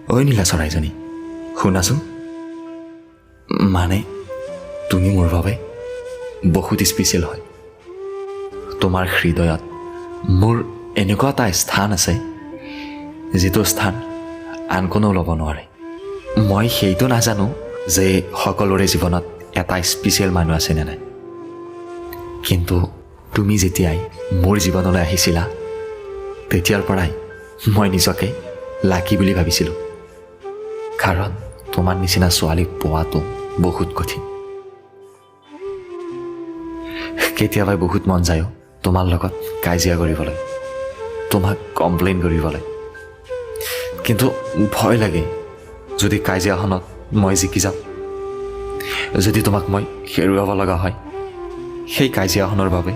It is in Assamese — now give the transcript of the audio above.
ঐ নীলা চৰাইজনী শুনাচোন মানে তুমি মোৰ বাবে বহুত স্পেচিয়েল হয় তোমাৰ হৃদয়ত মোৰ এনেকুৱা এটা স্থান আছে যিটো স্থান আন কোনেও ল'ব নোৱাৰে মই সেইটো নাজানো যে সকলোৰে জীৱনত এটা স্পেচিয়েল মানুহ আছে নে নাই কিন্তু তুমি যেতিয়াই মোৰ জীৱনলৈ আহিছিলা তেতিয়াৰ পৰাই মই নিজকে লাকি বুলি ভাবিছিলোঁ কাৰণ তোমাৰ নিচিনা ছোৱালীক পোৱাটো বহুত কঠিন কেতিয়াবা বহুত মন যায় তোমাৰ লগত কাজিয়া কৰিবলৈ তোমাক কমপ্লেইন কৰিবলৈ কিন্তু ভয় লাগে যদি কাজিয়াখনত মই জিকি যাম যদি তোমাক মই হেৰুৱাব লগা হয় সেই কাজিয়াখনৰ বাবে